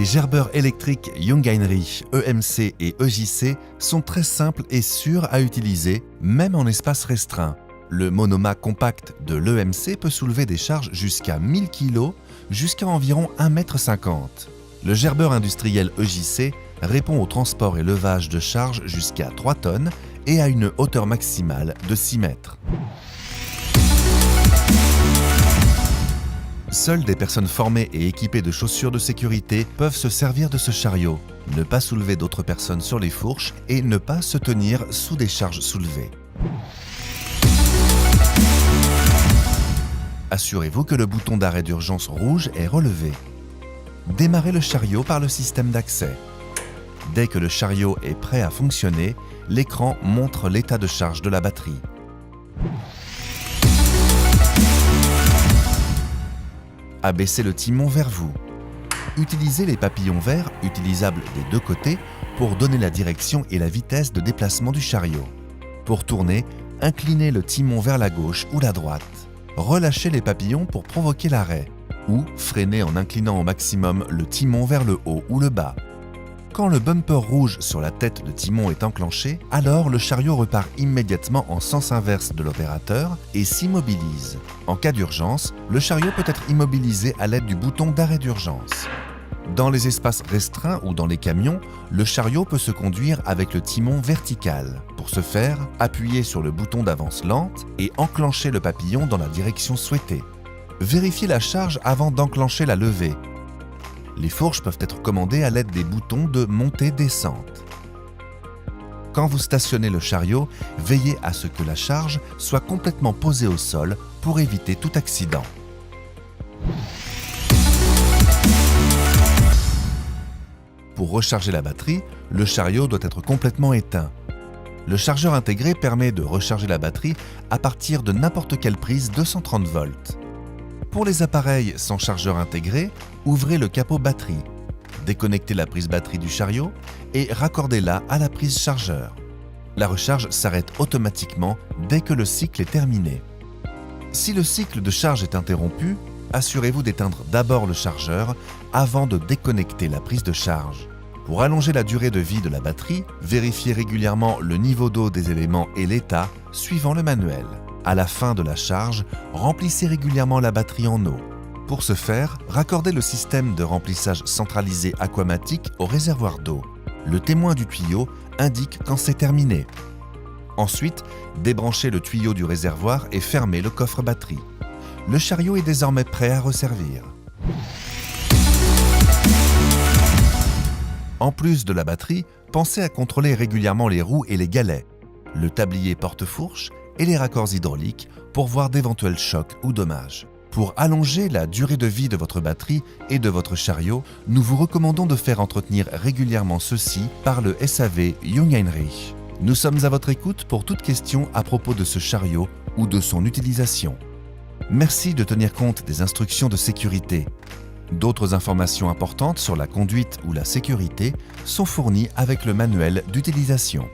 Les gerbeurs électriques Jungheinrich, EMC et EJC sont très simples et sûrs à utiliser, même en espace restreint. Le monomât compact de l'EMC peut soulever des charges jusqu'à 1000 kg, jusqu'à environ 1,50 m. Le gerbeur industriel EJC répond au transport et levage de charges jusqu'à 3 tonnes et à une hauteur maximale de 6 mètres. Seules des personnes formées et équipées de chaussures de sécurité peuvent se servir de ce chariot, ne pas soulever d'autres personnes sur les fourches et ne pas se tenir sous des charges soulevées. Assurez-vous que le bouton d'arrêt d'urgence rouge est relevé. Démarrez le chariot par le système d'accès. Dès que le chariot est prêt à fonctionner, l'écran montre l'état de charge de la batterie. Abaissez le timon vers vous. Utilisez les papillons verts, utilisables des deux côtés, pour donner la direction et la vitesse de déplacement du chariot. Pour tourner, inclinez le timon vers la gauche ou la droite. Relâchez les papillons pour provoquer l'arrêt, ou freinez en inclinant au maximum le timon vers le haut ou le bas. Quand le bumper rouge sur la tête de timon est enclenché, alors le chariot repart immédiatement en sens inverse de l'opérateur et s'immobilise. En cas d'urgence, le chariot peut être immobilisé à l'aide du bouton d'arrêt d'urgence. Dans les espaces restreints ou dans les camions, le chariot peut se conduire avec le timon vertical. Pour ce faire, appuyez sur le bouton d'avance lente et enclenchez le papillon dans la direction souhaitée. Vérifiez la charge avant d'enclencher la levée. Les fourches peuvent être commandées à l'aide des boutons de montée-descente. Quand vous stationnez le chariot, veillez à ce que la charge soit complètement posée au sol pour éviter tout accident. Pour recharger la batterie, le chariot doit être complètement éteint. Le chargeur intégré permet de recharger la batterie à partir de n'importe quelle prise 230 volts. Pour les appareils sans chargeur intégré, ouvrez le capot batterie, déconnectez la prise batterie du chariot et raccordez-la à la prise chargeur. La recharge s'arrête automatiquement dès que le cycle est terminé. Si le cycle de charge est interrompu, assurez-vous d'éteindre d'abord le chargeur avant de déconnecter la prise de charge. Pour allonger la durée de vie de la batterie, vérifiez régulièrement le niveau d'eau des éléments et l'état suivant le manuel. À la fin de la charge, remplissez régulièrement la batterie en eau. Pour ce faire, raccordez le système de remplissage centralisé Aquamatic au réservoir d'eau. Le témoin du tuyau indique quand c'est terminé. Ensuite, débranchez le tuyau du réservoir et fermez le coffre batterie. Le chariot est désormais prêt à resservir. En plus de la batterie, pensez à contrôler régulièrement les roues et les galets, le tablier porte-fourche et les raccords hydrauliques pour voir d'éventuels chocs ou dommages. Pour allonger la durée de vie de votre batterie et de votre chariot, nous vous recommandons de faire entretenir régulièrement ceux-ci par le SAV Jungheinrich. Nous sommes à votre écoute pour toute question à propos de ce chariot ou de son utilisation. Merci de tenir compte des instructions de sécurité. D'autres informations importantes sur la conduite ou la sécurité sont fournies avec le manuel d'utilisation.